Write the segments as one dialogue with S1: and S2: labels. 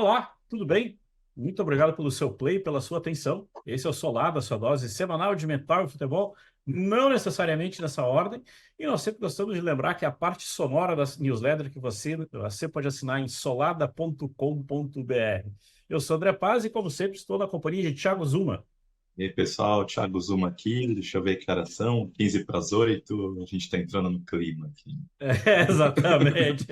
S1: Olá, tudo bem? Muito obrigado pelo seu play, pela sua atenção. Esse é o Solar, a sua dose semanal de metal e futebol, não necessariamente nessa ordem. E nós sempre gostamos de lembrar que a parte sonora da newsletter que você pode assinar em solada.com.br. Eu sou André Paz e, como sempre, estou na companhia de Thiago Zuma.
S2: E aí, pessoal, Thiago Zuma aqui, deixa eu ver que horas são, 15 para as 8, a gente está entrando no clima aqui.
S1: Exatamente.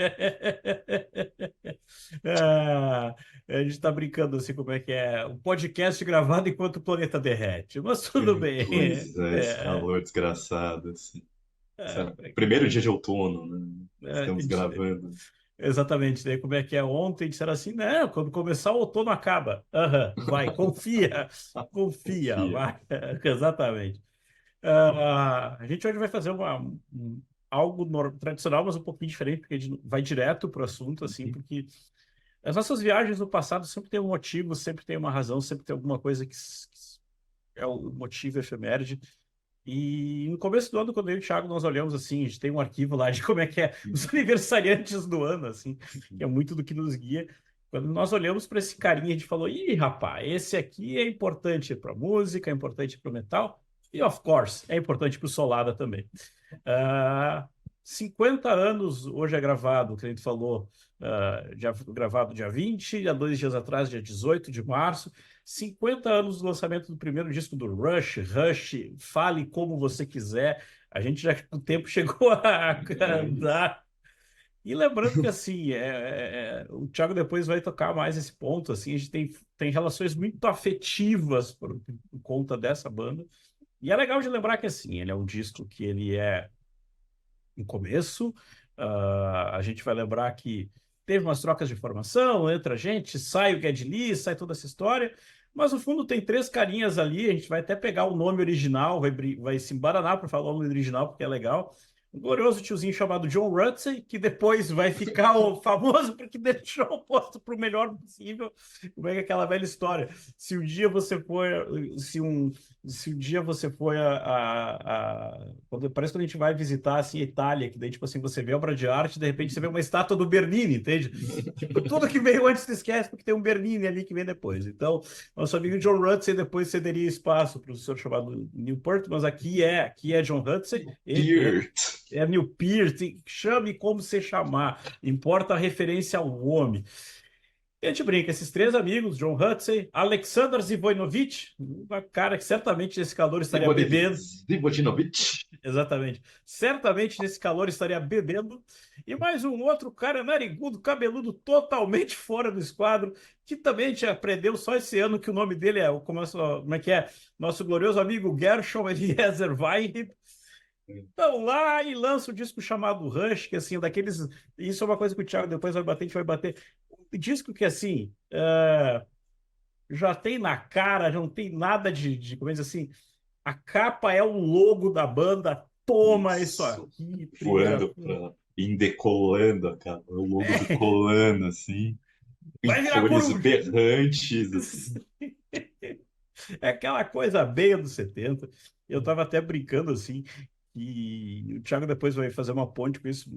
S1: Ah, a gente está brincando assim, como é que é? Um podcast gravado enquanto o planeta derrete, mas tudo bem.
S2: Pois é, esse
S1: É,
S2: calor desgraçado, assim.
S1: é, é,
S2: Primeiro dia de outono, né?
S1: é,
S2: Estamos gravando.
S1: exatamente, né? Como é que é? Ontem disseram assim, não, quando começar o outono acaba. Aham, vai, confia, confia,
S2: Confia.
S1: vai. Exatamente. A gente hoje vai fazer algo tradicional, mas um pouquinho diferente, porque a gente vai direto para o assunto, assim, porque as nossas viagens no passado sempre tem um motivo, sempre tem uma razão, sempre tem alguma coisa que é o motivo efeméride. E no começo do ano, quando eu e o Thiago nós olhamos assim, a gente tem um arquivo lá de como é que é os aniversariantes do ano, assim, que é muito do que nos guia. Quando nós olhamos para esse carinha, a gente falou: ih, rapaz, esse aqui é importante para música, é importante para o metal, e of course, é importante para o Solada também. Uh, 50 anos, hoje é gravado, que a gente falou, gravado dia 20, há 2 dias atrás, dia 18 de março. 50 anos do lançamento do primeiro disco do Rush, Rush, fale como você quiser. A gente já, o tempo chegou a
S2: É isso.
S1: andar. E lembrando que, assim, o Thiago depois vai tocar mais esse ponto, assim, a gente tem relações muito afetivas por conta dessa banda. E é legal de lembrar que, assim, ele é um disco que ele é um começo. A gente vai lembrar que teve umas trocas de informação, entra a gente, sai o Geddy Lee, sai toda essa história. Mas no fundo tem três carinhas ali. A gente vai até pegar o nome original, vai se embaranar para falar o nome original, porque é legal. Um glorioso tiozinho chamado John Rutsey, que depois vai ficar o famoso porque deixou o posto para o melhor possível. Como é que é aquela velha história? Se um dia você for, se um, se um dia você for parece quando a gente vai visitar assim a Itália, que daí tipo assim você vê obra de arte, de repente você vê uma estátua do Bernini, entende? Tipo, tudo que veio antes se esquece porque tem um Bernini ali que vem depois. Então, nosso amigo John Rutsey depois cederia espaço para o senhor chamado Newport, mas aqui é John Rutsey,
S2: Dirt.
S1: é Neil Peart, chame como você chamar, importa a referência ao homem. E a gente brinca, esses três amigos, John Hutsey, Alexander Zivoinovich, um cara que certamente nesse calor estaria bebendo,
S2: Zivodinovich.
S1: exatamente, certamente nesse calor estaria bebendo, e mais um outro cara narigudo, cabeludo, totalmente fora do esquadro, que também a gente aprendeu só esse ano que o nome dele como é que é? Nosso glorioso amigo Gershon Eliezer Weihib. Então, lá e lança um disco chamado Rush, que assim, daqueles. Isso é uma coisa que o Thiago depois vai bater, a gente vai bater. Um disco que, assim, já tem na cara, já não tem nada como é que diz assim, a capa é o logo da banda, toma isso
S2: Isso.
S1: aqui, primeira
S2: Voando
S1: coisa.
S2: decolando, cara. O logo decolando, assim.
S1: Vai
S2: Em
S1: virar
S2: cores
S1: coruja!
S2: berrantes, assim.
S1: É aquela coisa bem dos 70. Eu tava até brincando assim, e o Thiago depois vai fazer uma ponte com isso.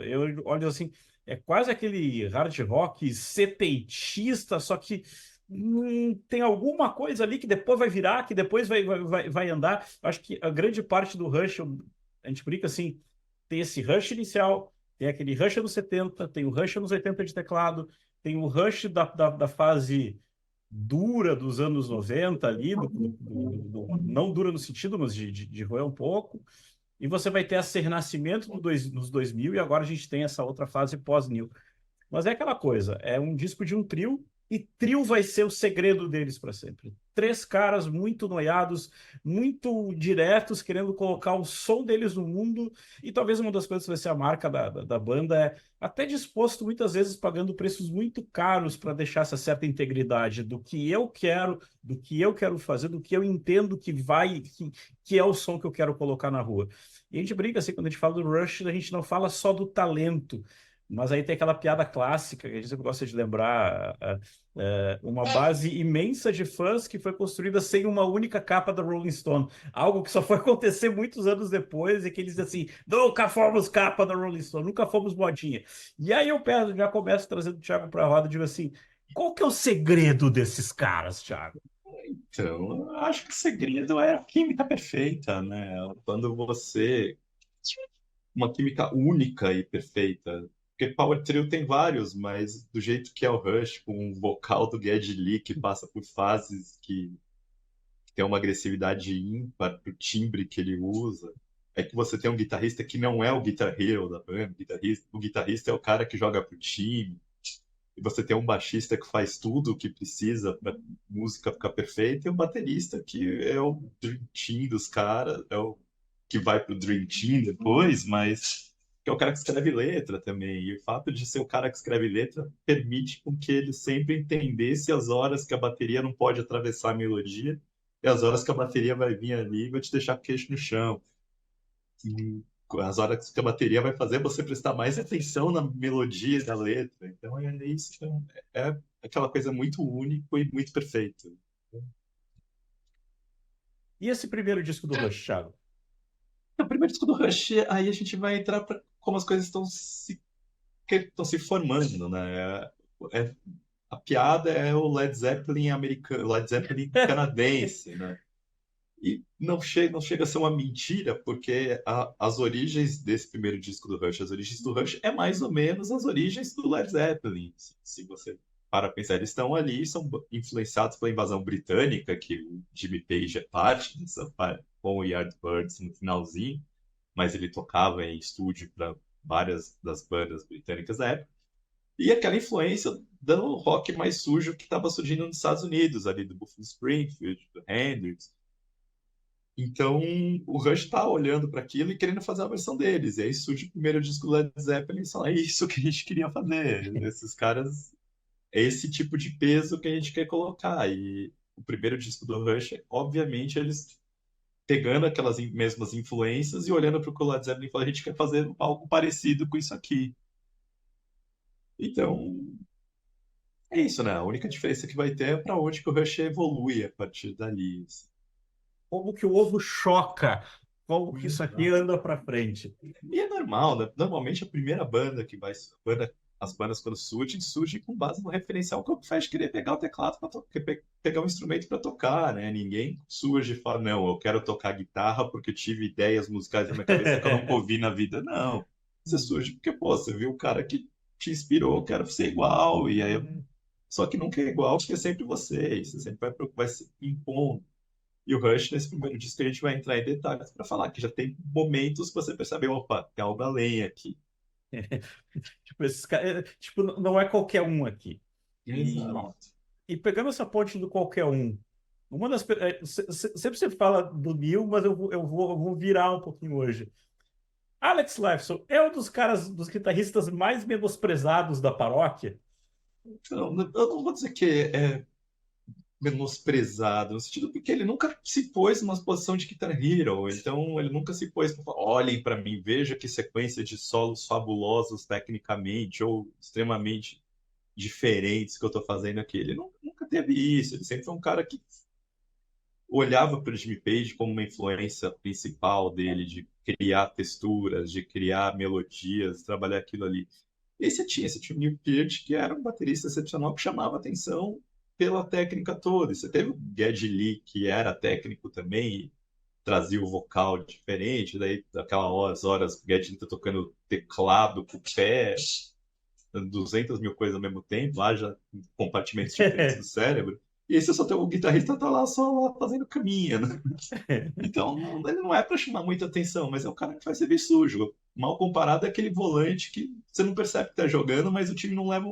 S1: Eu olho assim, é quase aquele hard rock setentista, só que tem alguma coisa ali que depois vai virar, que depois vai andar. Acho que a grande parte do Rush, a gente brinca assim, tem esse Rush inicial, tem aquele Rush anos 70, tem o Rush anos 80 de teclado, tem o Rush da fase dura dos anos 90 ali, não dura no sentido, mas de roer um pouco. E você vai ter esse renascimento nos 2000 e agora a gente tem essa outra fase pós-New. Mas é aquela coisa, é um disco de um trio e trio vai ser o segredo deles para sempre. Três caras muito noiados, muito diretos, querendo colocar o som deles no mundo. E talvez uma das coisas que vai ser a marca da banda é até disposto, muitas vezes, pagando preços muito caros para deixar essa certa integridade do que eu quero, do que eu quero fazer, do que eu entendo que é o som que eu quero colocar na rua. E a gente brinca assim, quando a gente fala do Rush, a gente não fala só do talento, mas aí tem aquela piada clássica, que a gente gosta de lembrar, uma base imensa de fãs que foi construída sem uma única capa da Rolling Stone. Algo que só foi acontecer muitos anos depois, e que eles dizem assim, nunca fomos capa da Rolling Stone, nunca fomos modinha. E aí já começo trazendo o Thiago para a roda e digo assim, Qual que é o segredo desses caras, Thiago?
S2: Então, eu acho que o segredo é a química perfeita, né? Quando você... Uma química única e perfeita. Porque Power Trio tem vários, mas do jeito que é o Rush, com um vocal do Geddy Lee que passa por fases que tem uma agressividade ímpar pro timbre que ele usa. É que você tem um guitarrista que não é o Guitar Hero da banda, o guitarrista é o cara que joga pro time. E você tem um baixista que faz tudo o que precisa para música ficar perfeita, e um baterista que é o Dream Team dos caras, é o que vai pro Dream Team depois, mas que é o cara que escreve letra também. E o fato de ser o cara que escreve letra permite com que ele sempre entendesse as horas que a bateria não pode atravessar a melodia e as horas que a bateria vai vir ali e vai te deixar queixo no chão. E as horas que a bateria vai fazer você prestar mais atenção na melodia da letra. Então é isso, é aquela coisa muito única e muito perfeita.
S1: E esse primeiro disco do Rush, Thiago?
S2: No primeiro disco do Rush, aí a gente vai entrar para como as coisas estão se formando, né? É- a piada é o Led Zeppelin americano, Led Zeppelin canadense, né? E não chega a ser uma mentira, porque as origens desse primeiro disco do Rush, as origens do Rush é mais ou menos as origens do Led Zeppelin. Se você para pensar, eles estão ali, são influenciados pela invasão britânica, que o Jimmy Page é parte dessa parte, com o Yardbirds no finalzinho, mas ele tocava em estúdio para várias das bandas britânicas da época. E aquela influência do rock mais sujo que estava surgindo nos Estados Unidos, ali do Buffalo Springfield, do Hendrix. Então, o Rush tá olhando para aquilo e querendo fazer a versão deles. E aí surge o primeiro disco do Led Zeppelin e fala, é isso que a gente queria fazer. Esses caras, é esse tipo de peso que a gente quer colocar. E o primeiro disco do Rush, obviamente, eles pegando aquelas mesmas influências e olhando para o Led Zeppelin e falando, a gente quer fazer algo parecido com isso aqui. Então, é isso, né? A única diferença que vai ter é para onde que o Rush evolui a partir dali.
S1: Como que o ovo choca? Como que isso aqui anda para frente?
S2: E é normal, né? Normalmente a primeira banda que vai. As bandas, quando surgem com base no referencial que faz querer pegar o teclado para pegar um instrumento para tocar, né? Ninguém surge e fala, não, eu quero tocar guitarra porque tive ideias musicais na minha cabeça que eu nunca ouvi na vida. Não. Você surge porque, pô, você viu o cara que te inspirou, quero ser igual, e aí. Só que nunca é igual, porque é sempre você, e você sempre vai se impondo. E o Rush, nesse primeiro disco, a gente vai entrar em detalhes para falar que já tem momentos que você percebe, opa, tem algo além aqui.
S1: Tipo, esses caras, tipo, não é qualquer um aqui. E,
S2: Exato.
S1: e pegando essa ponte do qualquer um, uma das sempre você fala do Neil, mas eu vou virar um pouquinho hoje. Alex Lifeson é um dos caras, dos guitarristas mais menosprezados da paróquia.
S2: Então, eu não vou dizer que é menosprezado, no sentido porque ele nunca se pôs numa posição de Guitar Hero, então ele nunca se pôs para falar, olhem para mim, veja que sequência de solos fabulosos tecnicamente ou extremamente diferentes que eu estou fazendo aqui. Ele nunca teve isso, ele sempre foi um cara que olhava para o Jimmy Page como uma influência principal dele, de criar texturas, de criar melodias, trabalhar aquilo ali. E você tinha o Neil Peart, que era um baterista excepcional que chamava atenção pela técnica toda. E você teve o Geddy Lee, que era técnico também, e trazia o vocal diferente, daí aquelas horas o Geddy Lee tá tocando teclado com o pé, 200 mil coisas ao mesmo tempo, haja compartimentos diferentes do cérebro. E aí você só tem o guitarrista tá lá só lá fazendo caminha, né? Então, ele não é para chamar muita atenção, mas é o cara que faz servir sujo. Mal comparado é aquele volante que você não percebe que tá jogando, mas o time não leva,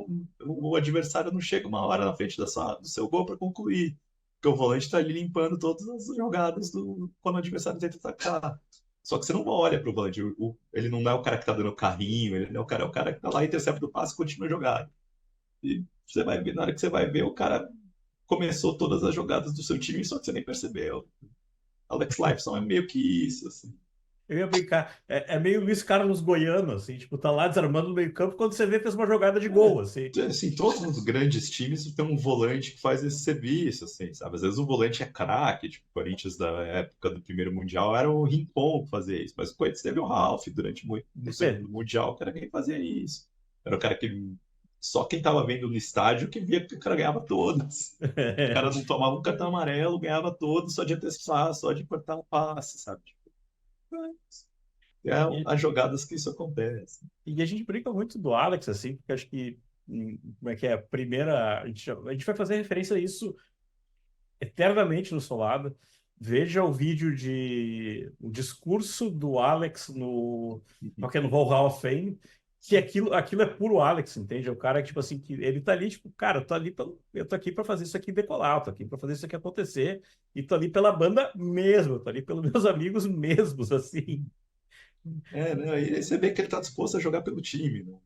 S2: o adversário não chega uma hora na frente do seu gol para concluir. Porque o volante está ali limpando todas as jogadas quando o adversário tenta atacar. Só que você não olha para o volante. Ele não é o cara que tá dando carrinho, ele não é o cara que tá lá, intercepta o passe e continua a jogar. E você vai ver, na hora que você vai ver, o cara começou todas as jogadas do seu time, só que você nem percebeu. Alex Lifeson é meio que isso, assim.
S1: Eu ia brincar. É meio Luiz Carlos Goiano, assim, tipo, tá lá desarmando no meio-campo, quando você vê, fez uma jogada de gol, assim.
S2: Assim, todos os grandes times tem um volante que faz esse serviço, assim, sabe? Às vezes o volante é craque, tipo, o Corinthians da época do primeiro Mundial era o Rincon que fazia isso, mas o Corinthians teve o Ralf durante muito, no segundo Mundial, que era quem fazia isso. Era o cara que só quem tava vendo no estádio que via que o cara ganhava todas. O cara não tomava um cartão amarelo, ganhava todos só de antecipar, só de cortar o passe, sabe? Tipo, é
S1: E,
S2: as jogadas que isso acontece.
S1: e a gente brinca muito do Alex, assim, porque acho que, como é que é, a primeira, a gente vai fazer referência a isso eternamente no Solada. Veja o vídeo o discurso do Alex no Rock and Roll Hall of Fame, que aquilo é puro Alex, entende? É o cara que, tipo assim, que ele tá ali, tipo, cara, eu tô aqui para fazer isso aqui decolar, eu tô aqui para fazer isso aqui acontecer, e tô ali pela banda mesmo, eu tô ali pelos meus amigos mesmos, assim.
S2: É, né? E você vê que ele está disposto a jogar pelo time, né?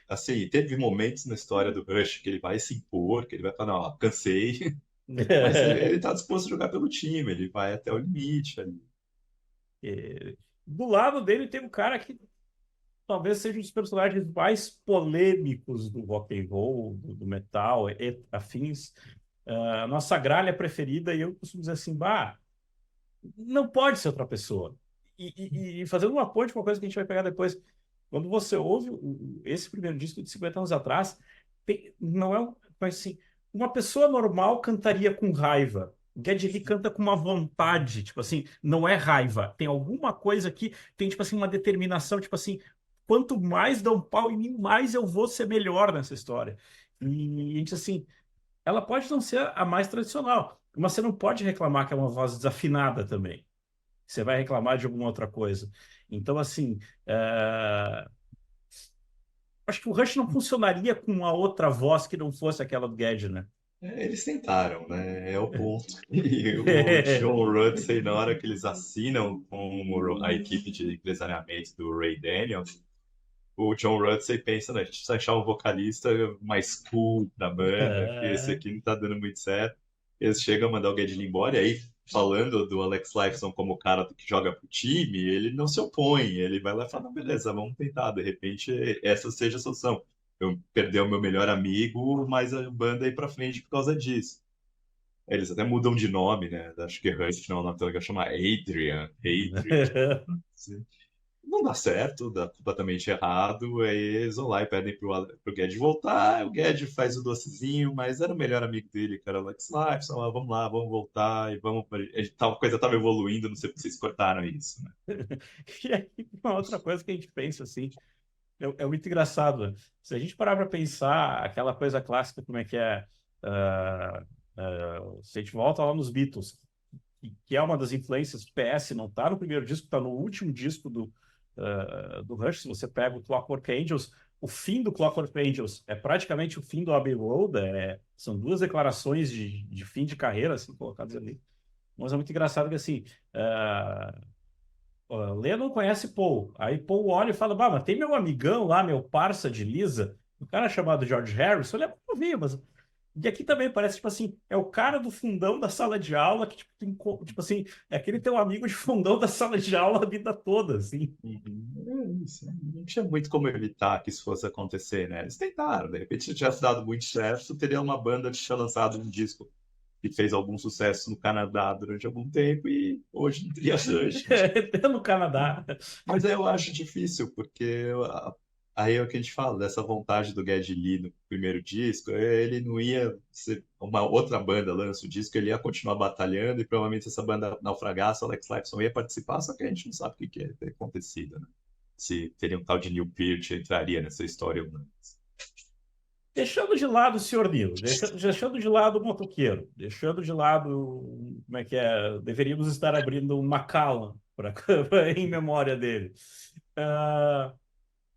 S2: Assim, teve momentos na história do Rush que ele vai se impor, que ele vai falar, não, cansei, mas ele está disposto a jogar pelo time, ele vai até o limite ali.
S1: Do lado dele tem um cara que talvez seja um dos personagens mais polêmicos do rock and roll, do metal e afins. Nossa gralha preferida, e eu costumo dizer assim, bah, não pode ser outra pessoa. E fazendo uma ponte com uma coisa que a gente vai pegar depois, quando você ouve esse primeiro disco de 50 anos atrás, não é mas assim, uma pessoa normal cantaria com raiva. O Geddy Lee canta com uma vontade, tipo assim, não é raiva. Tem alguma coisa aqui, tem tipo assim uma determinação, tipo assim, quanto mais dão pau em mim, mais eu vou ser melhor nessa história. E a gente assim, ela pode não ser a mais tradicional, mas você não pode reclamar que é uma voz desafinada também. Você vai reclamar de alguma outra coisa. Então, assim, acho que o Rush não funcionaria com uma outra voz que não fosse aquela do Gedge, né?
S2: É, eles tentaram, né? É o ponto. E o John Rutsey, na hora que eles assinam com a equipe de empresariamento do Ray Daniels, o John Rutsey pensa, né, a gente precisa achar um vocalista mais cool da banda, que esse aqui não tá dando muito certo. Eles chegam a mandar o Geddy embora, e aí, falando do Alex Lifeson como o cara que joga pro time, ele não se opõe, ele vai lá e fala, não, beleza, vamos tentar, de repente essa seja a solução. Eu perdi o meu melhor amigo, mas a banda é ir pra frente por causa disso. Eles até mudam de nome, né? Acho que Rush não, na teoria chama Adrian. Não dá certo, dá completamente errado. Aí eles vão lá e pedem pro Guedes voltar. O Guedes faz o docezinho, mas era o melhor amigo dele, cara, o Alex Lifeson. Vamos lá, vamos voltar e vamos. A coisa estava evoluindo, não sei porque vocês cortaram isso, né?
S1: E aí, uma outra coisa que a gente pensa assim, é muito engraçado, né? Se a gente parar para pensar aquela coisa clássica, como é que é? ah, se a gente volta lá nos Beatles, que é uma das influências, PS não está no primeiro disco, está no último disco do Rush. Se você pega o Clockwork Angels, o fim do Clockwork Angels é praticamente o fim do Abbey Road, são duas declarações de fim de carreira, assim, colocadas ali. Mas é muito engraçado que, assim, Lennon conhece Paul. Aí Paul olha e fala, bah, mas tem meu amigão lá, meu parça de Lisa, um cara chamado George Harrison. Ele é muito novinho, mas... E aqui também parece, tipo assim, é o cara do fundão da sala de aula que, tipo, tipo assim, é aquele teu amigo de fundão da sala de aula a vida toda, assim.
S2: É isso. Não tinha muito como evitar que isso fosse acontecer, né? Eles tentaram, de repente, se tivesse dado muito certo, teria uma banda que tinha lançado um disco que fez algum sucesso no Canadá durante algum tempo e hoje não teria hoje.
S1: Até no Canadá.
S2: Mas eu acho difícil, porque aí é o que a gente fala, dessa vontade do Geddy Lee no primeiro disco, ele não ia ser uma outra banda lança o disco, ele ia continuar batalhando e provavelmente essa banda naufragasse, o Alex Lifeson ia participar, só que a gente não sabe o que que ia ter acontecido, né? Se teria um tal de Neil Peart entraria nessa história ou não.
S1: Deixando de lado o senhor Nilo, deixando de lado o motoqueiro, deixando de lado, como é que é, deveríamos estar abrindo um Macallan em memória dele. Ah,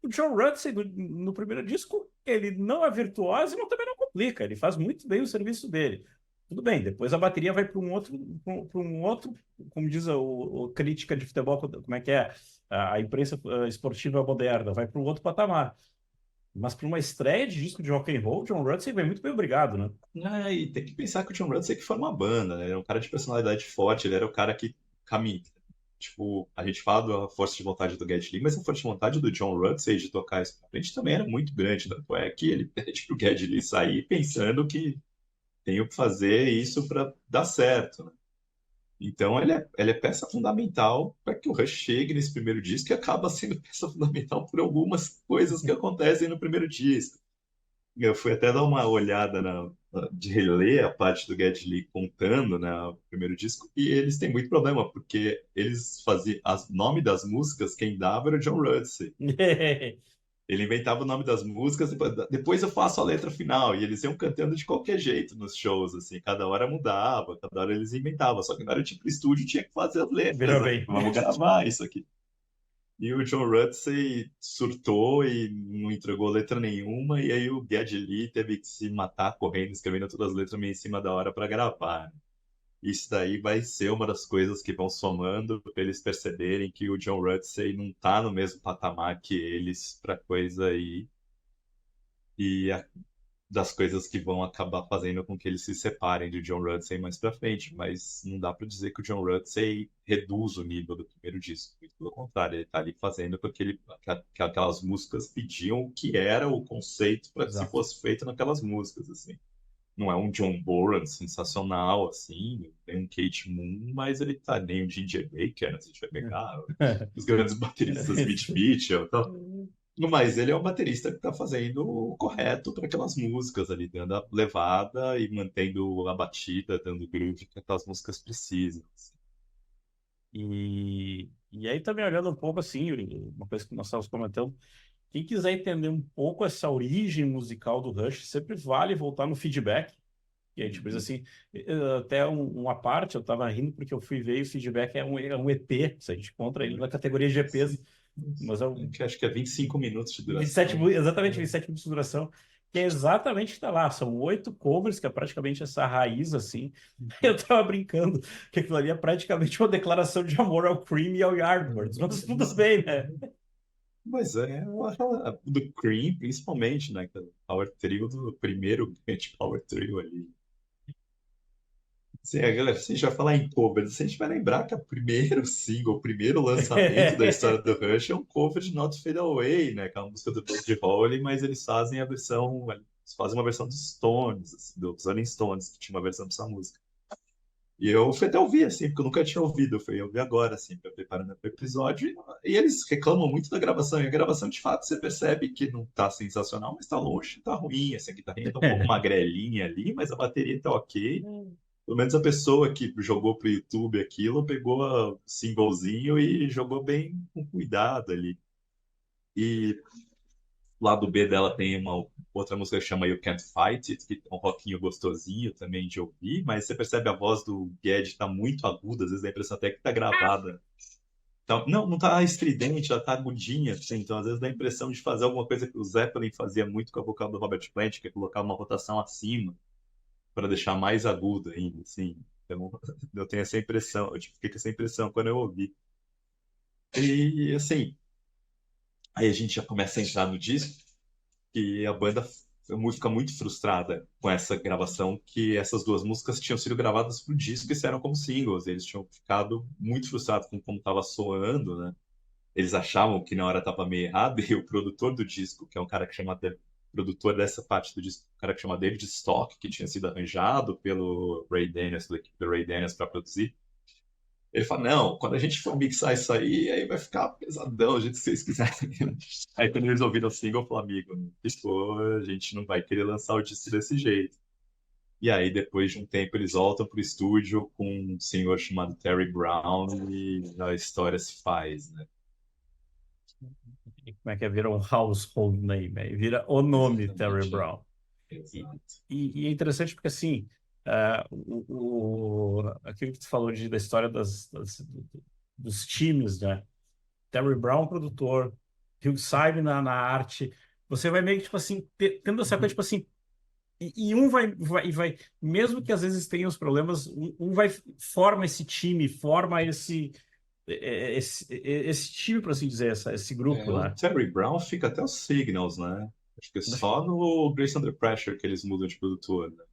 S1: o John Rutsey, no primeiro disco, ele não é virtuoso e também não complica. Ele faz muito bem o serviço dele. Tudo bem, depois a bateria vai para um outro, como diz o crítica de futebol, como é que é? A imprensa esportiva moderna, vai para um outro patamar. Mas para uma estreia de disco de rock and roll, John Rutsey vai muito bem obrigado, né?
S2: Ah, e tem que pensar que o John Rutsey que foi uma banda, né? Ele era um cara de personalidade forte, ele era o cara que caminha. Tipo, a gente fala da força de vontade do Geddy Lee, mas a força de vontade do John Rutsey de tocar isso pra frente também era muito grande. Tanto é que ele pede pro Geddy Lee sair pensando que tenho que fazer isso para dar certo, né? Então ele é peça fundamental para que o Rush chegue nesse primeiro disco e acaba sendo peça fundamental por algumas coisas que acontecem no primeiro disco. Eu fui até dar uma olhada de reler a parte do Geddy Lee contando, né, o primeiro disco, e eles têm muito problema, porque eles faziam o nome das músicas, quem dava era o John Rutsey. Ele inventava o nome das músicas, depois eu faço a letra final, e eles iam cantando de qualquer jeito nos shows, assim, cada hora mudava, cada hora eles inventavam, só que na hora de ir pro estúdio tinha que fazer as letras,
S1: Virou
S2: né?
S1: bem.
S2: Vamos gravar isso aqui. E o John Rutsey surtou e não entregou letra nenhuma, e aí o Geddy Lee teve que se matar correndo, escrevendo todas as letras meio em cima da hora para gravar. Isso daí vai ser uma das coisas que vão somando para eles perceberem que o John Rutsey não tá no mesmo patamar que eles para coisa aí. E das coisas que vão acabar fazendo com que eles se separem do John Rutsey mais pra frente, mas não dá pra dizer que o John Rutsey reduz o nível do primeiro disco. Muito pelo contrário, ele tá ali fazendo com que aquelas músicas pediam o que era o conceito para que se
S1: Exato.
S2: fosse feito naquelas músicas, assim. Não é um John Bonham sensacional, assim, nem um Kate Moon, mas ele tá nem um Ginger Baker, né, se a gente vai pegar os grandes bateristas, Mitch Mitchell, então mas ele é o baterista que está fazendo o correto para aquelas músicas ali, dando a levada e mantendo a batida, dando o groove que aquelas músicas precisam, assim.
S1: E aí também olhando um pouco assim, uma coisa que nós estávamos comentando, quem quiser entender um pouco essa origem musical do Rush, sempre vale voltar no feedback. E aí, tipo,
S2: Uhum.
S1: assim, até uma parte, eu tava rindo porque eu fui ver e o feedback é um EP, se a gente encontra ele na categoria de EPs,
S2: Sim.
S1: mas é
S2: É
S1: um
S2: que acho que é 25 minutos de
S1: 27,
S2: duração.
S1: exatamente 27 minutos de duração, que é exatamente o que tá lá. São 8 covers, que é praticamente essa raiz, assim. Eu tava brincando que aquilo ali é praticamente uma declaração de amor ao Cream e ao Yardbirds, mas tudo bem, né?
S2: Mas do Cream, principalmente, né? Que é o Power Trio do primeiro grande Power Trio ali. Sim, galera, se a gente vai falar em covers, a gente vai lembrar que o primeiro single, o primeiro lançamento da história do Rush é um cover de Not Fade Away, né? Que é uma música do Buddy Holly, mas eles fazem a versão, eles fazem uma versão dos Stones, assim, dos Rolling Stones, que tinha uma versão dessa música. E eu fui até ouvir, assim, porque eu nunca tinha ouvido, eu fui ouvir agora, assim, para preparando o episódio, e eles reclamam muito da gravação, e a gravação, de fato, você percebe que não tá sensacional, mas tá longe, tá ruim, assim, a guitarrinha tá um pouco magrelinha ali, mas a bateria tá ok. Pelo menos a pessoa que jogou pro YouTube aquilo pegou o singlezinho e jogou bem com cuidado ali. E o lado B dela tem uma outra música que chama You Can't Fight It, que é um rockinho gostosinho também de ouvir, mas você percebe a voz do Geddy tá muito aguda, às vezes dá a impressão até que tá gravada. Então, não tá estridente, ela tá agudinha, assim, então às vezes dá a impressão de fazer alguma coisa que o Zeppelin fazia muito com a vocal do Robert Plant, que é colocar uma rotação acima para deixar mais agudo ainda, assim. Então, eu tenho essa impressão, eu tipo, fiquei com essa impressão quando eu ouvi. E, assim, aí a gente já começa a entrar no disco, e a banda fica muito frustrada com essa gravação, que essas duas músicas tinham sido gravadas pro disco e saíram como singles. Eles tinham ficado muito frustrados com como estava soando, né? Eles achavam que na hora estava meio errado, e o produtor do disco, que é um cara que chama produtor dessa parte do disco, um cara que chama David Stock, que tinha sido arranjado pelo Ray Daniels, da equipe do Ray Daniels para produzir. Ele fala, não, quando a gente for mixar isso aí vai ficar pesadão, do jeito que vocês quiserem. Aí quando eles ouviram o single, eu falei, amigo, tipo, a gente não vai querer lançar o disco desse jeito. E aí, depois de um tempo, eles voltam pro estúdio com um single chamado Terry Brown e a história se faz, né?
S1: Como é que é? Vira um household name, aí vira o nome Terry
S2: Exatamente, é.
S1: Brown. E,
S2: Exato.
S1: e é interessante porque, assim, aquilo que tu falou da história dos times, né? Terry Brown, produtor, Hugh Syme na arte, você vai meio que, tipo assim, tendo essa coisa,
S2: Uhum.
S1: tipo assim, e um vai, mesmo que às vezes tenha os problemas, um vai, forma esse time, forma esse time, por assim dizer, esse grupo,
S2: O
S1: né?
S2: Terry Brown fica até os Signals, né? Acho que é só no Grace Under Pressure que eles mudam de produtor, né?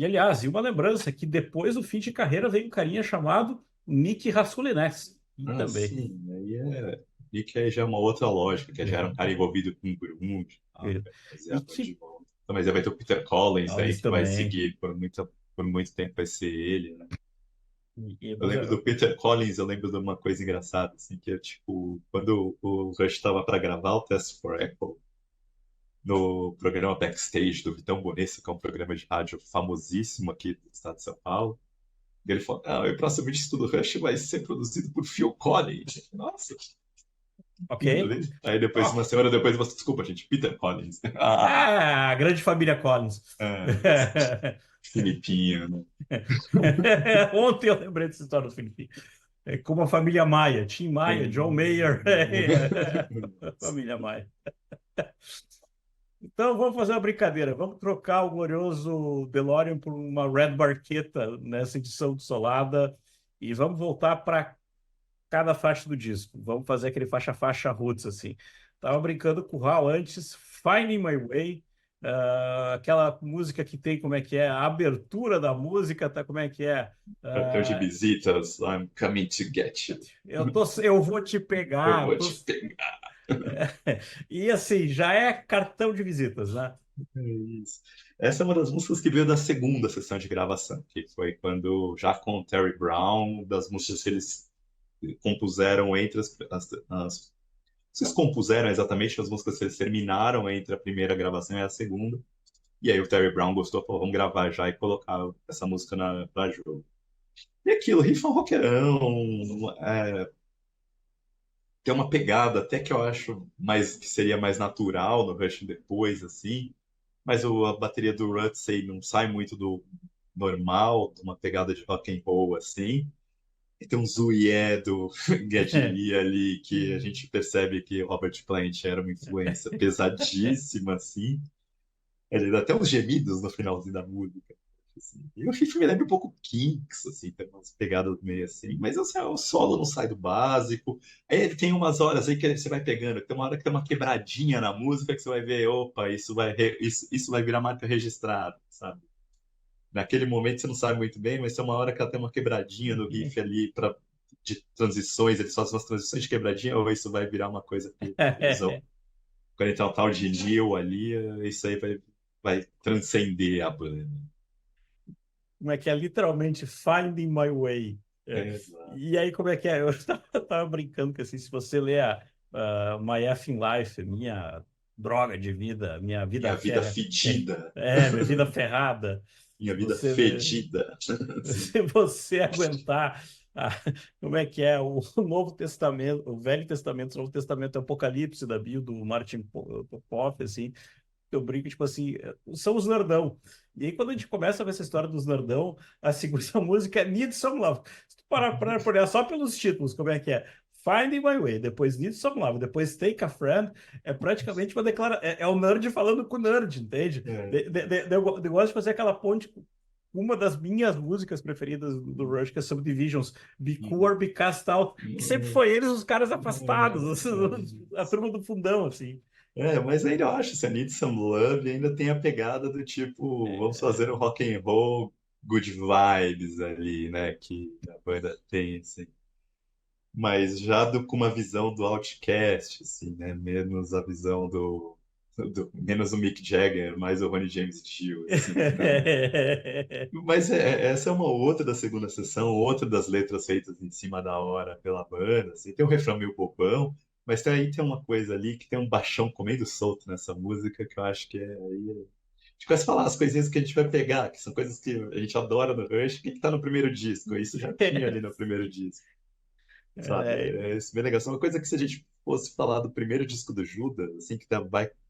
S1: Aliás, e uma lembrança que depois do fim de carreira veio um carinha chamado Nick Raskulinecki, e
S2: Ah,
S1: também.
S2: sim, aí é. E que aí já é uma outra lógica, que já era um cara envolvido com grunge, tá? Vai fazer a
S1: E
S2: banda de
S1: que
S2: volta. Então, mas aí vai ter o Peter Collins aí,
S1: Alice
S2: que vai
S1: também.
S2: seguir por muito tempo, vai ser ele, né? Eu
S1: Mas
S2: lembro do Peter Collins, eu lembro de uma coisa engraçada, assim, que é tipo, quando o Rush estava para gravar o Test for Echo, no programa Backstage do Vitão Bonesso, que é um programa de rádio famosíssimo aqui do estado de São Paulo. E ele falou: não, o próximo disco do Rush vai ser produzido por Phil Collins. Nossa,
S1: Ok?
S2: beleza. Aí depois, uma
S1: Ó,
S2: semana depois, você, desculpa, gente, Peter Collins. Ah,
S1: a grande família Collins.
S2: é, Filipinho, né?
S1: Ontem eu lembrei dessa história do Felipe. É como a família Maia, Tim Maia, John Mayer, família Maia. Então vamos fazer uma brincadeira. Vamos trocar o glorioso DeLorean por uma Red Barquetta nessa edição de Solada e vamos voltar para cada faixa do disco. Vamos fazer aquele faixa-faixa roots assim. Tava brincando com o Raul antes, Finding My Way, aquela música que tem como é que é a abertura da música, tá? Como é que é?
S2: Cartão de
S1: Ah,
S2: visitas, I'm coming to get you.
S1: eu vou te
S2: Eu
S1: pegar.
S2: vou te pegar.
S1: E assim, já é cartão de visitas, né?
S2: É isso. Essa é uma das músicas que veio da segunda sessão de gravação, que foi quando, já com o Terry Brown, das músicas que eles compuseram entre vocês compuseram exatamente as músicas que eles terminaram entre a primeira gravação e a segunda. E aí o Terry Brown gostou, falou, vamos gravar já e colocar essa música pra jogo. E aquilo, riff é um rockerão, tem uma pegada até que eu acho mais, que seria mais natural no Rush depois, assim. Mas a bateria do Rutsey não sai muito do normal, de uma pegada de rock and roll, assim. E tem um Zooey do Geddy Lee ali, que a gente percebe que Robert Plant era uma influência pesadíssima, assim. Ele dá até uns gemidos no finalzinho da música. Assim. E o riff me lembra um pouco Kinks, assim, tem umas pegadas meio assim. Mas assim, o solo não sai do básico. Aí ele tem umas horas aí que você vai pegando, tem uma hora que tem uma quebradinha na música que você vai ver, opa, isso vai virar marca registrada, sabe? Naquele momento você não sabe muito bem, mas tem uma hora que ela tem uma quebradinha no riff ali de transições, eles fazem umas transições de quebradinha, ou isso vai virar uma coisa que eles vão. Quando ele tem um tal de Neil ali, isso aí vai transcender a banda.
S1: Como é que é? Literalmente Finding My Way. É.
S2: Exato.
S1: E aí, como é que é? Eu tava brincando que assim, se você ler a My Effing Life, minha droga de vida, minha vida
S2: Minha vida
S1: ferra,
S2: fedida.
S1: minha vida ferrada,
S2: Minha
S1: se
S2: vida
S1: você ler,
S2: fedida. Assim.
S1: se você aguentar, a- como é que é o Novo Testamento, o Velho Testamento, o Novo Testamento, o Apocalipse da Bíblia do Martin Poff, assim, eu brinco, tipo assim, são os nerdão. E aí, quando a gente começa a ver essa história dos nerdão, a segunda música é Need Some Love. Se tu parar para olhar só pelos títulos, como é que é? Finding My Way, depois Need Some Love, depois Take a Friend, é praticamente uma declaração. É o nerd falando com o nerd, entende?
S2: É.
S1: Eu gosto de fazer aquela ponte com uma das minhas músicas preferidas do Rush, que é Subdivisions, Be Cool or Be Cast Out, que sempre foi eles os caras afastados, a turma do fundão, assim.
S2: Mas ainda eu acho, se a Need Some Love ainda tem a pegada do tipo, vamos fazer um rock and roll good vibes ali, né? Que a banda tem, assim. Mas já com uma visão do Outcast, assim, né? Menos a visão menos o Mick Jagger, mais o Ronnie James Dio, assim, né? Mas essa é uma outra da segunda sessão, outra das letras feitas em cima da hora pela banda, assim. Tem um refrão meio bobão, mas aí tem uma coisa ali que tem um baixão comendo solto nessa música que eu acho que é aí. A gente começa a falar as coisinhas que a gente vai pegar, que são coisas que a gente adora no Rush, que tá no primeiro disco. Isso já tinha ali no primeiro disco, sabe?
S1: É,
S2: Isso é bem legal. Isso é uma coisa que se a gente fosse falar do primeiro disco do Judas, assim,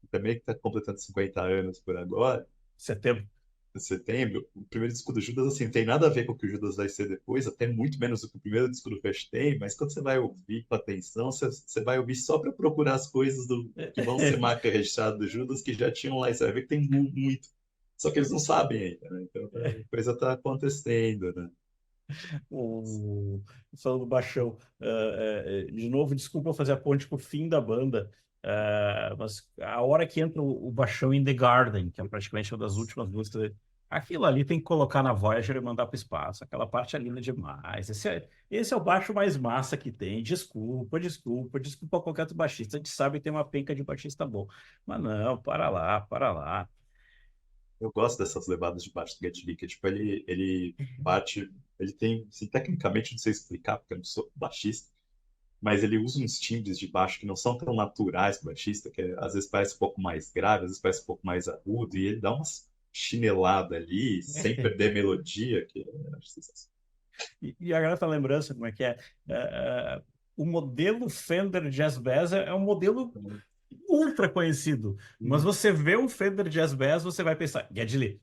S2: também que tá completando 50 anos por agora,
S1: setembro.
S2: em setembro, o primeiro disco do Judas, assim, tem nada a ver com o que o Judas vai ser depois, até muito menos do que o primeiro disco do Rush tem, mas quando você vai ouvir com atenção, você vai ouvir só para procurar as coisas que vão ser marca registrada do Judas que já tinham lá, e você vai ver que tem muito. Só que eles não sabem ainda, né? Então a coisa tá acontecendo, né?
S1: o, falando do baixão, de novo, desculpa fazer a ponte com o fim da banda, mas a hora que entra o baixão in the Garden, que é praticamente uma das últimas músicas dele, aquilo ali tem que colocar na Voyager e mandar para o espaço. Aquela parte é linda demais. Esse é o baixo mais massa que tem. Desculpa qualquer outro baixista. A gente sabe que tem uma penca de baixista bom. Mas não, para lá, para lá.
S2: Eu gosto dessas levadas de baixo do Get Lee, que tipo, ele bate, ele tem, assim, tecnicamente, não sei explicar, porque eu não sou baixista, mas ele usa uns timbres de baixo que não são tão naturais para o baixista, que às vezes parece um pouco mais grave, às vezes parece um pouco mais agudo, e ele dá umas chinelada ali, sem perder melodia, que eu acho sensacional.
S1: E agora tá lembrança como é que é. O modelo Fender Jazz Bass é um modelo ultra conhecido, mas você vê um Fender Jazz Bass, você vai pensar, Geddy Lee.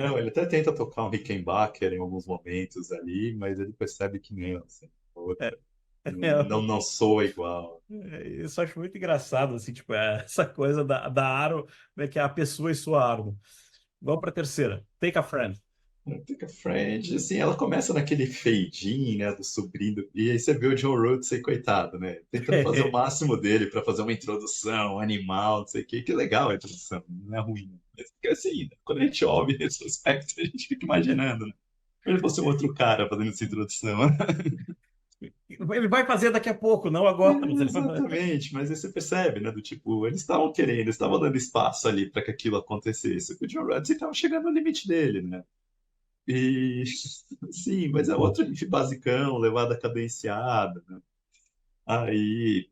S2: Não, ele até tenta tocar um Rickenbacker em alguns momentos ali, mas ele percebe que não, assim, outra, não soa igual.
S1: Isso eu acho muito engraçado, assim, tipo, essa coisa da Aro, como é que é a pessoa e sua arma. Vamos para a terceira. Take a Friend.
S2: Fica Friend, assim, ela começa naquele fade-in, né, do subindo, e aí você vê o John Rhodes aí, coitado, né, tentando fazer o máximo dele para fazer uma introdução, animal, não sei o que legal a introdução, não é ruim, mas fica assim, né? Quando a gente ouve esse aspecto, a gente fica imaginando, né, se ele fosse um outro cara fazendo essa introdução.
S1: Ele vai fazer daqui a pouco, não agora. Mas ele vai...
S2: Exatamente, mas aí você percebe, né, do tipo, eles estavam querendo, eles estavam dando espaço ali para que aquilo acontecesse, o John Rhodes estava chegando no limite dele, né, e sim, mas é outro riff basicão, levada cadenciada, né? Aí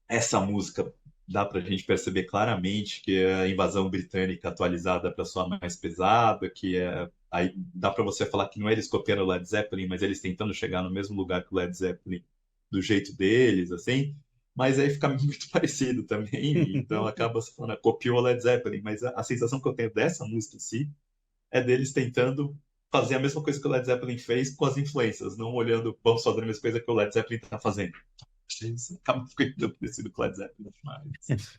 S2: essa música dá pra gente perceber claramente que é a invasão britânica atualizada para sua mais pesada, que é aí dá pra você falar que não é eles copiando o Led Zeppelin, mas eles tentando chegar no mesmo lugar que o Led Zeppelin do jeito deles, assim. Mas aí fica muito parecido também, então acaba se falando, copiou o Led Zeppelin, mas a sensação que eu tenho dessa música em si é deles tentando fazer a mesma coisa que o Led Zeppelin fez com as influências, não olhando, vamos fazer a mesma coisa que o Led Zeppelin está fazendo. Isso acaba ficando parecido com o Led Zeppelin demais.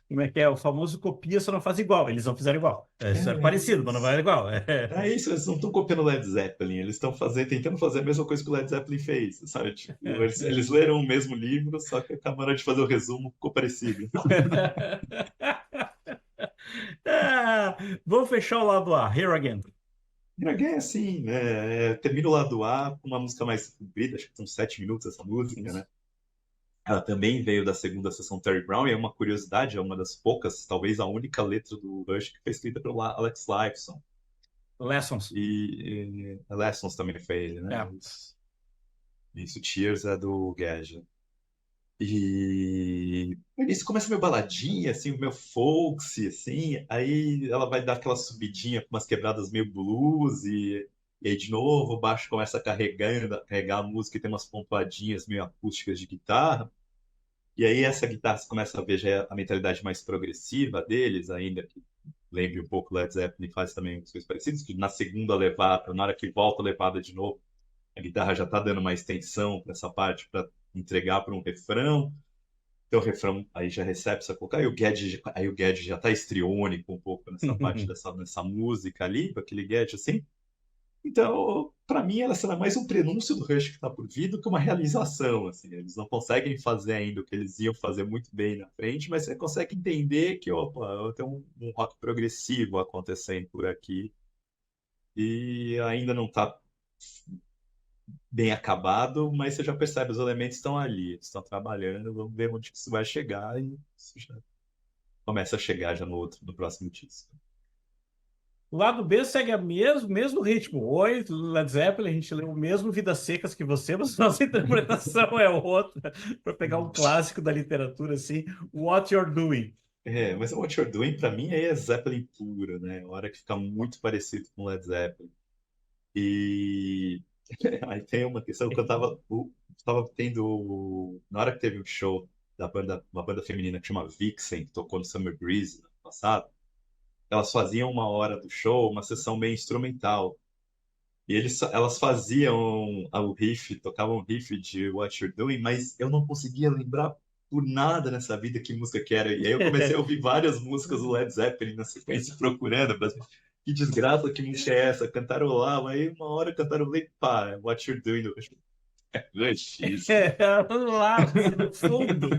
S1: Como é que é? O famoso copia, só não faz igual. Eles não fizeram igual. Isso é parecido, mas não vai igual.
S2: É isso, eles não estão copiando o Led Zeppelin, eles estão fazendo, tentando fazer a mesma coisa que o Led Zeppelin fez, sabe? Tipo, eles leram o mesmo livro, só que acabaram de fazer o resumo, ficou parecido.
S1: Ah, vamos fechar o lado A. Here Again.
S2: Ninguém é assim, né? Termina o lado A com uma música mais comprida, acho que são 7 minutos essa música,
S1: Isso.
S2: né? Ela também veio da segunda sessão Terry Brown e é uma curiosidade, é uma das poucas, talvez a única letra do Rush que foi escrita pelo Alex Lifeson.
S1: Lessons.
S2: A Lessons também foi ele, né?
S1: É.
S2: Isso, Tears é do Gedge. E o início começa meio baladinha, assim, meio folksy, assim, aí ela vai dar aquela subidinha com umas quebradas meio blues, e aí de novo o baixo começa a carregar a música e tem umas pontuadinhas meio acústicas de guitarra. E aí essa guitarra você começa a ver já a mentalidade mais progressiva deles, ainda que lembre um pouco Led Zeppelin, faz também coisas parecidas, que na segunda levada, na hora que volta a levada de novo, a guitarra já está dando mais tensão para essa parte para entregar para um refrão. Então o refrão aí já recebe essa colocar, aí o Gedge já está estriônico um pouco nessa parte nessa música ali, com aquele Gedge assim. Então, para mim, ela será mais um prenúncio do Rush que está por vir do que uma realização. Assim. Eles não conseguem fazer ainda o que eles iam fazer muito bem na frente, mas você consegue entender que, opa, tem um rock progressivo acontecendo por aqui e ainda não está bem acabado, mas você já percebe, os elementos estão ali, eles estão trabalhando, vamos ver onde que isso vai chegar e isso já começa a chegar já no próximo disco.
S1: O lado B segue o mesmo ritmo. Oi, Led Zeppelin, a gente leu o mesmo Vidas Secas que você, mas nossa interpretação é outra. Para pegar um clássico da literatura assim, What You're Doing.
S2: Mas o What You're Doing, pra mim, aí é Zeppelin puro, né? Uma hora que fica muito parecido com Led Zeppelin. E aí tem uma questão que tava tendo. Na hora que teve um show da banda, uma banda feminina que chama Vixen, que tocou no Summer Breeze no ano passado, elas faziam uma hora do show, uma sessão meio instrumental. E elas faziam o riff, tocavam o riff de What You're Doing, mas eu não conseguia lembrar por nada nessa vida que música que era. E aí eu comecei a ouvir várias músicas do Led Zeppelin na sequência, procurando. Que desgraça, que música é essa? Cantarolava, aí uma hora cantarolei, pá, What You're Doing. Rush, isso.
S1: Lá no fundo.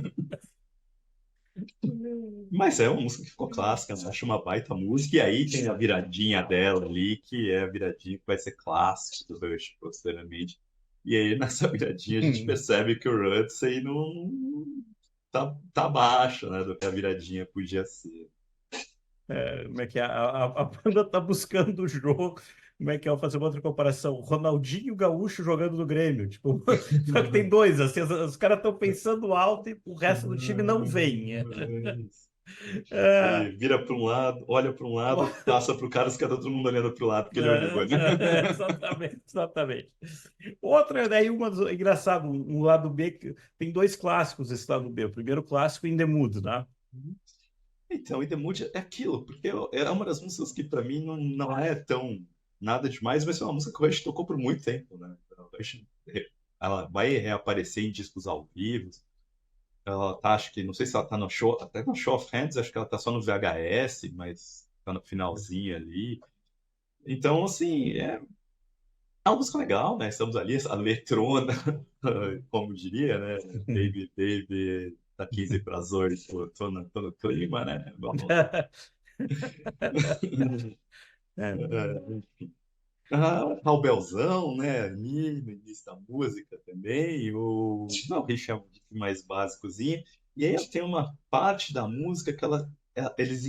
S2: Mas é uma música que ficou clássica, né? Acho uma baita música. E aí tem a viradinha dela ali, que é a viradinha que vai ser clássica do Rush posteriormente. E aí nessa viradinha a gente percebe que o Rutsey não tá abaixo, né, do que a viradinha podia ser.
S1: Como é que é? A banda tá buscando o jogo, como é que é? Eu vou fazer uma outra comparação. Ronaldinho Gaúcho jogando no Grêmio. Tipo, só que tem dois, assim, os caras estão pensando alto e o resto do time não vem.
S2: Ele
S1: É,
S2: vira para um lado, olha para um lado, passa para o cara, os caras todo mundo olhando para o lado, porque ele olhou, né?
S1: exatamente, exatamente. Outra, daí engraçado, um lado B, tem dois clássicos esse lado B. O primeiro clássico, In The Mood, né?
S2: Então, e The Mood é aquilo, porque é uma das músicas que para mim não é tão nada demais, mas é uma música que o Rush tocou por muito tempo, né? O Rush, ela vai reaparecer em discos ao vivo. Ela tá, acho que, não sei se ela tá no show, até no Show of Hands, acho que ela tá só no VHS, mas tá no finalzinho ali. Então, assim, é uma música legal, né? Estamos ali, a letrona, como diria, né? Baby, baby, tá 15 para as 8, tô no clima, né? Vamos lá.
S1: É.
S2: Raubelzão, né? Ali no início da música também. Não, o riff é um riff mais básicozinho. E aí tem uma parte da música que eles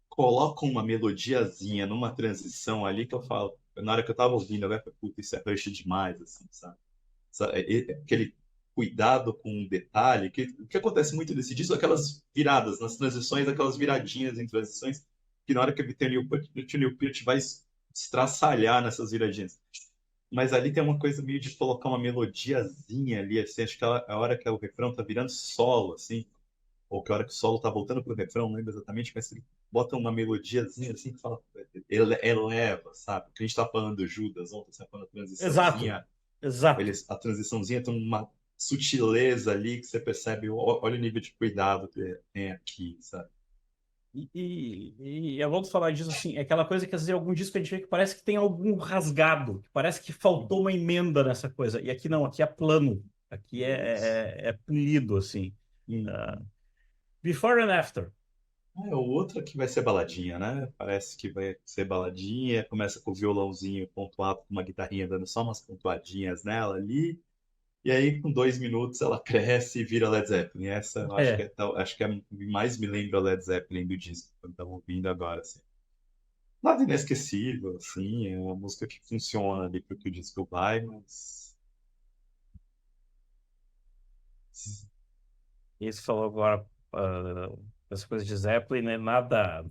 S2: colocam uma melodiazinha numa transição ali que eu falo, na hora que eu tava ouvindo, eu falei, puta, isso é Rush demais, assim, sabe? Aquele cuidado com o detalhe, que o que acontece muito nesse disco, é aquelas viradas nas transições, aquelas viradinhas em transições, que na hora que o Tony Peart vai estraçalhar nessas viradinhas. Mas ali tem uma coisa meio de colocar uma melodiazinha ali, assim, acho que a hora que o refrão tá virando solo, assim, ou que a hora que o solo tá voltando pro refrão, não lembro exatamente, mas ele bota uma melodiazinha assim que fala, eleva, sabe? Que a gente tá falando do Judas ontem, você tá falando a
S1: Exato,
S2: transiçãozinha,
S1: exato.
S2: a transiçãozinha tem uma sutileza ali que você percebe, olha o nível de cuidado que tem aqui, sabe?
S1: E eu volto a falar disso assim, é aquela coisa que às vezes algum disco a gente vê que parece que tem algum rasgado, que parece que faltou uma emenda nessa coisa. E aqui não, aqui é plano, aqui
S2: Isso.
S1: é polido, assim. Ah,
S2: Uhum.
S1: Before and After.
S2: O outro que vai ser baladinha, né? Parece que vai ser baladinha, começa com o violãozinho pontuado, com uma guitarrinha dando só umas pontuadinhas nela ali. E aí, com 2 minutos, ela cresce e vira Led Zeppelin. Essa eu acho que
S1: É,
S2: acho que é a que mais me lembra Led Zeppelin do disco, quando estamos ouvindo agora, assim. Nada inesquecível, assim, é uma música que funciona ali porque o disco vai, mas.
S1: isso falou agora, essa coisa de Zeppelin, né? Nada,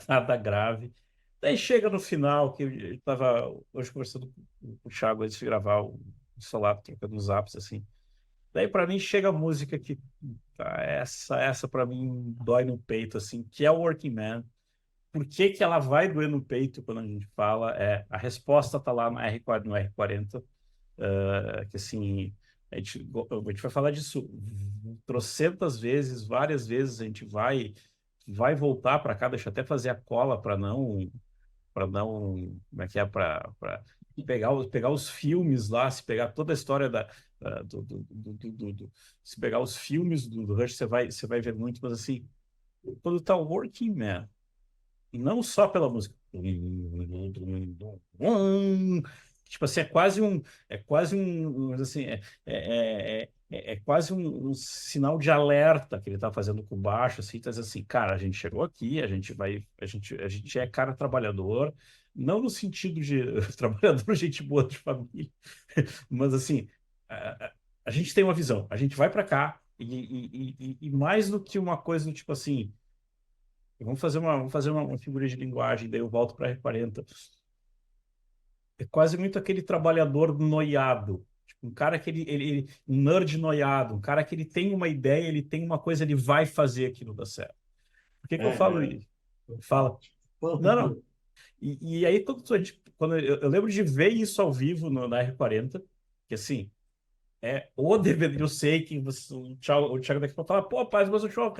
S1: nada grave. Daí chega no final, que eu estava hoje conversando com o Thiago antes de gravar o Solar, trocando os apps, assim. Daí para mim chega a música que tá, essa para mim dói no peito assim, que é o Working Man. Por que que ela vai doer no peito quando a gente fala? A resposta tá lá no R40, que assim a gente vai falar disso trocentas vezes, várias vezes a gente vai voltar para cá, deixa eu até fazer a cola para não, como é que é, para pegar os filmes lá, se pegar toda a história se pegar os filmes do Rush, você vai ver muito, mas assim, quando tá Working Man, não só pela música, tipo assim, assim, é quase um sinal de alerta que ele está fazendo com baixo, assim, tá dizendo assim, cara, a gente chegou aqui, a gente é cara trabalhador, não no sentido de trabalhador, gente boa de família, mas assim, a gente tem uma visão, a gente vai para cá e mais do que uma coisa do tipo assim, vamos fazer uma figura de linguagem, daí eu volto para R40. É quase muito aquele trabalhador noiado. Tipo, um cara que um nerd noiado, um cara que ele tem uma ideia, ele tem uma coisa, ele vai fazer aquilo dar certo. Por que que eu falo
S2: É,
S1: isso?
S2: total.
S1: Fala.
S2: Tipo,
S1: Não, não. E aí, quando eu lembro de ver isso ao vivo na R40, que assim, o DVD, eu sei que o Thiago daqui a pouco fala, pô, pai, mas o show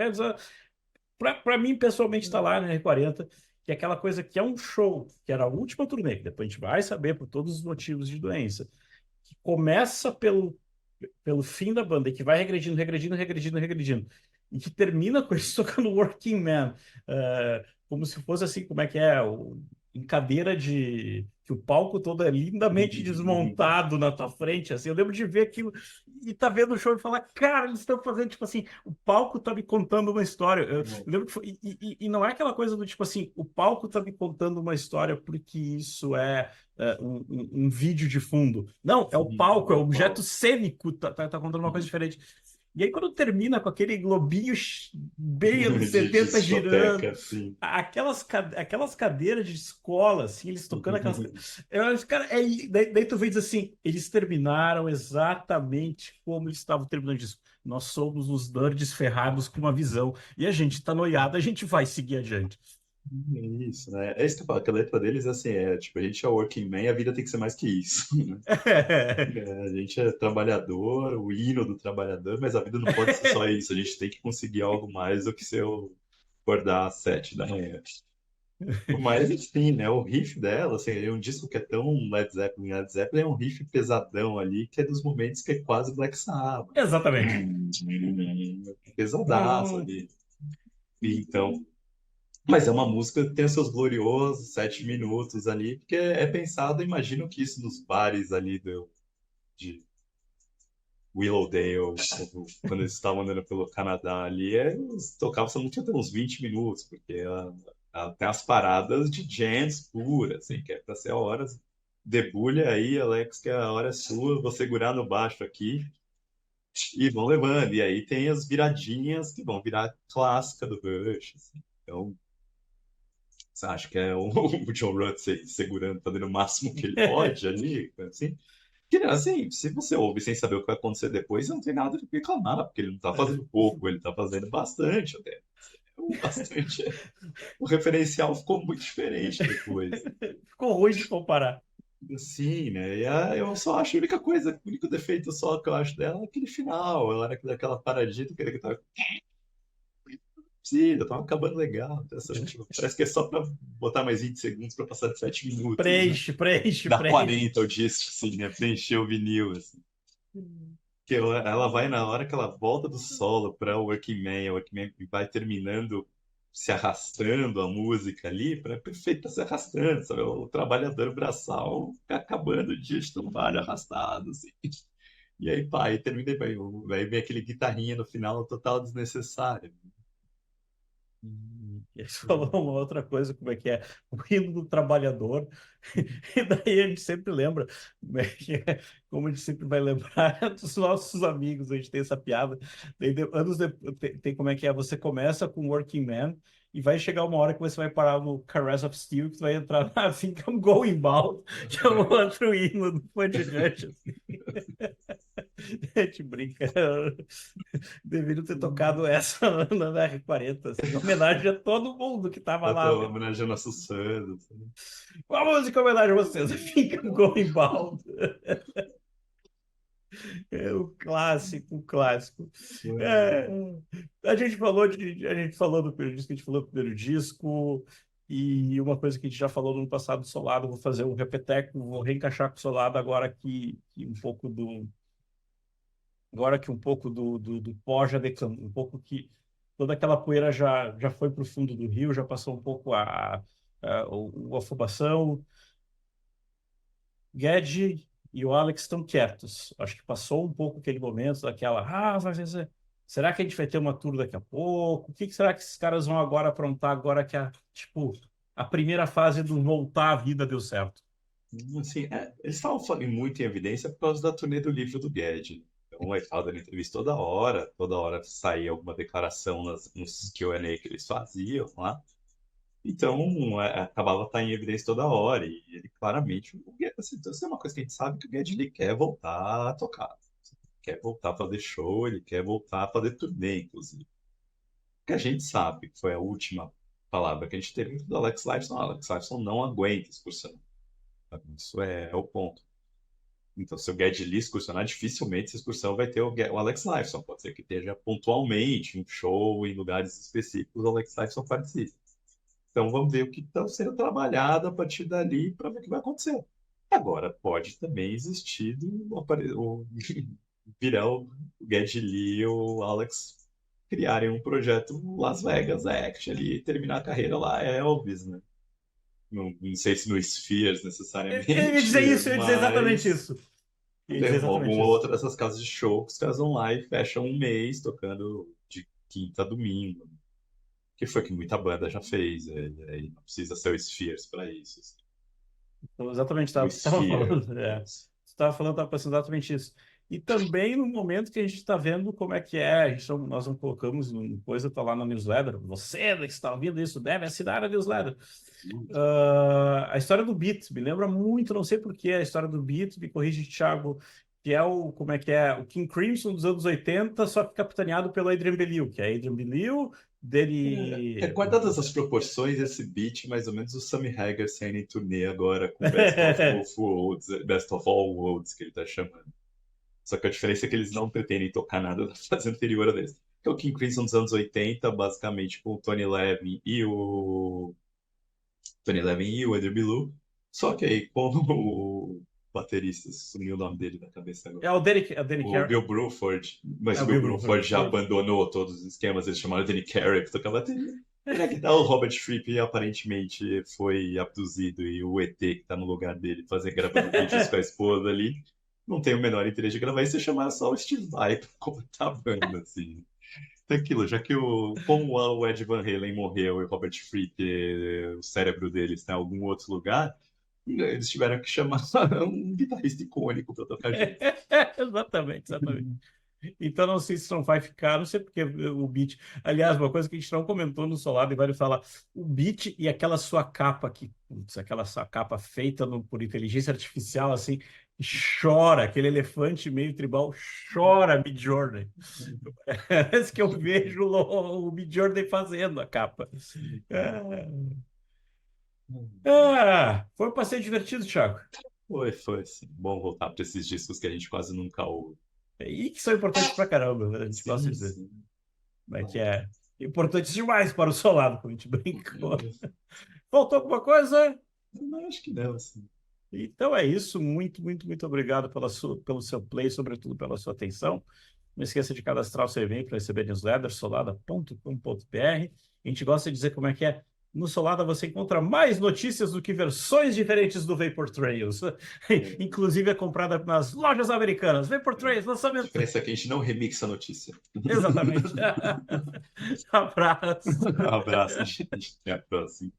S1: para mim, pessoalmente, está lá na R40, que é aquela coisa que é um show, que era a última turnê, que depois a gente vai saber por todos os motivos de doença, que começa pelo fim da banda e que vai regredindo, regredindo, regredindo, regredindo, e que termina com eles tocando Working Man, como se fosse assim, como é que é? em cadeira de... que o palco todo é lindamente desmontado na tua frente, assim. Eu lembro de ver aquilo e tá vendo o show e falar, cara, eles estão fazendo, tipo assim, o palco tá me contando uma história. Eu lembro que foi... e não é aquela coisa do tipo assim, o palco tá me contando uma história porque isso um vídeo de fundo. Não, é o palco, é o objeto cênico, tá contando uma coisa diferente. E aí, quando termina com aquele globinho bem anos
S2: De
S1: 70 girando,
S2: discoteca, assim.
S1: aquelas cadeiras de escola, assim, eles tocando aquelas. Eu acho, cara, daí tu vê e diz assim: eles terminaram exatamente como eles estavam terminando disso. Nós somos os nerds ferrados com uma visão. E a gente tá noiado, a gente vai seguir adiante.
S2: Isso, né? É isso que eu falo, que a letra deles, assim, tipo, a gente é working man e a vida tem que ser mais que isso, né? A gente é trabalhador, o hino do trabalhador, mas a vida não pode ser só isso, a gente tem que conseguir algo mais do que ser o acordar às 7 da manhã. Mas, enfim, né, o riff dela, assim, é um disco que é tão Led Zeppelin é um riff pesadão ali, que é dos momentos que é quase Black Sabbath.
S1: Exatamente.
S2: Pesadaço ali. Então, mas é uma música que tem os seus gloriosos 7 minutos ali, porque é pensado, imagino que isso nos bares ali de Willowdale, quando eles estavam andando pelo Canadá ali, eles tocavam só não tinha até uns 20 minutos, porque ela tem as paradas de jazz pura, assim, que é pra ser a hora. Debulha aí, Alex, que a hora é sua, vou segurar no baixo aqui e vão levando. E aí tem as viradinhas que vão virar clássica do Rush, assim. Então, você acha que é o, o John Rutsey segurando, fazendo o máximo que ele pode ali, assim? Que, assim, se você ouve sem saber o que vai acontecer depois, você não tem nada de reclamar, porque ele não tá fazendo pouco, ele tá fazendo bastante até. Bastante. O referencial ficou muito diferente depois.
S1: Ficou ruim de comparar.
S2: Sim, né? Eu só acho a única coisa, o único defeito só que eu acho dela é aquele final. Ela era daquela paradinha que ele tava. Sim, tava acabando legal. Tipo, parece que é só pra botar mais 20 segundos pra passar de 7 minutos, né?
S1: Preenche, preenche,
S2: Dá
S1: preenche.
S2: 40 o disco, assim, né? Preencher o vinil, assim. Que ela vai na hora que ela volta do solo para o Workman vai terminando se arrastando a música ali, para perfeito tá se arrastando, sabe? O trabalhador braçal fica acabando o dia de trabalho arrastado, assim. E aí, pá, aí termina bem, aí vem aquele guitarrinha no final total desnecessário.
S1: E aí você falou uma outra coisa, como é que é? O hino do trabalhador. E daí a gente sempre lembra, como é que é, como a gente sempre vai lembrar dos nossos amigos, a gente tem essa piada. Daí, anos depois, tem como é que é? Você começa com Working Man e vai chegar uma hora que você vai parar no Caress of Steel, que tu vai entrar na Think I'm Going Bald, que é um outro hino do Punch Rush, assim. A gente brinca. Deveriam ter tocado essa na R40, assim, em homenagem a todo mundo que tava
S2: Eu
S1: lá.
S2: tô homenageando nossos fãs, assim.
S1: Uma música em homenagem a vocês. Fica going bald. É o clássico, o clássico. É, a gente falou do primeiro disco, a gente falou do primeiro disco, e uma coisa que a gente já falou no ano passado do Solado, vou fazer um repeteco, vou reencaixar com o Solado agora que um pouco do pó já decanou, um pouco que toda aquela poeira já foi para o fundo do rio, já passou um pouco a afobação. Guedes e o Alex estão quietos. Acho que passou um pouco aquele momento daquela, será que a gente vai ter uma tour daqui a pouco? O que será que esses caras vão agora aprontar agora que a primeira fase do voltar à vida deu certo?
S2: Assim, eles estavam falando muito em evidência por causa da turnê do livro do Guedes. Então, ele estava dando entrevista toda hora saía alguma declaração nos Q&A que eles faziam lá. Então, acabava estar em evidência toda hora. E ele claramente, o Guedes, assim, então, isso é uma coisa que a gente sabe que o Guedes ele quer voltar a tocar. Quer voltar a fazer show, ele quer voltar a fazer turnê, inclusive. O que a gente sabe que foi a última palavra que a gente teve do Alex Lifeson. Alex Lifeson não aguenta excursão. Isso é o ponto. Então, se o Guedes Lee excursionar, dificilmente essa excursão vai ter o Alex Lifeson. Pode ser que esteja pontualmente um show em lugares específicos, o Alex Lifeson participe. Então, vamos ver o que está sendo trabalhado a partir dali para ver o que vai acontecer. Agora, pode também existir virar o Guedes Lee e o Alex criarem um projeto Las Vegas Act ali e terminar a carreira lá, Elvis, né? não sei se no Spheres
S1: Eu ia
S2: necessariamente,
S1: dizer isso, eu ia dizer exatamente
S2: mas
S1: isso. Eu ia dizer
S2: tem
S1: exatamente
S2: alguma
S1: isso.
S2: outra dessas casas de show que os caras vão lá e fecham um mês tocando de quinta a domingo. Que foi que muita banda já fez. Aí não precisa ser o Spheres para isso, assim.
S1: Então, exatamente,
S2: O
S1: estava
S2: Sphere.
S1: falando, estava falando, estava pensando exatamente isso. E também no momento que a gente está vendo como é que é, nós não colocamos coisa, está lá na newsletter. Você que está ouvindo isso deve assinar a newsletter. A história do Beat me lembra muito, não sei por que, a história do Beat, me corrige, Thiago, que é como é que é, o King Crimson dos anos 80, só que capitaneado pelo Adrian Belew, que é Adrian Belew, dele...
S2: Guardadas as proporções, esse beat, mais ou menos o Sammy Hagar saindo em turnê agora com Best of Both Worlds, Best of All Worlds, que ele tá chamando. Só que a diferença é que eles não pretendem tocar nada da fase anterior a desse. Que é o King Crimson dos anos 80, basicamente com o Tony Levin e o Andrew Bilu. Só que aí, como o baterista, sumiu o nome dele da cabeça agora.
S1: É o Danny
S2: O
S1: Carey.
S2: Bill Bruford, mas
S1: É
S2: o
S1: o
S2: Bill
S1: Bill
S2: Bruford já
S1: Bruford.
S2: abandonou todos os esquemas, eles chamaram Danny Carey pra tocar bateria. Ele é que tá o Robert Fripp aparentemente foi abduzido e o ET que tá no lugar dele gravando vídeos com a esposa ali não tem o menor interesse de gravar isso e chamar só o Steve Vai pra completar a banda, assim. Então, aquilo, já que como o Ed Van Halen morreu e o Robert Fripp, o cérebro dele está em algum outro lugar, eles tiveram que chamar um guitarrista icônico para tocar junto.
S1: Exatamente, exatamente. Então, não sei se não vai ficar, não sei porque o beat. Aliás, uma coisa que a gente não comentou no Solado, e vai falar: o beat e aquela sua capa aqui, putz, aquela sua capa feita por inteligência artificial, assim, chora, aquele elefante meio tribal, chora Midjourney. Parece que eu vejo o Midjourney fazendo a capa. Foi um passeio divertido, Thiago.
S2: Foi assim, bom voltar para esses discos que a gente quase nunca ouve.
S1: E que são importantes pra caramba, né? A gente gosta de
S2: Sim,
S1: dizer.
S2: sim.
S1: Né? Que é importante demais para o solado, como a gente brincou. Faltou alguma coisa?
S2: Não, acho que não, assim.
S1: Então é isso. Muito, muito, muito obrigado pelo seu play, sobretudo pela sua atenção. Não esqueça de cadastrar o seu e-mail para receber newsletter, solada.com.br. A gente gosta de dizer como é que é. No Solada você encontra mais notícias do que versões diferentes do Vapor Trails. Inclusive é comprada nas lojas americanas. Vapor Trails,
S2: A
S1: lançamento.
S2: diferença é que a gente não remixa a notícia.
S1: Exatamente. Abraço.
S2: Um abraço, gente. Até a próxima.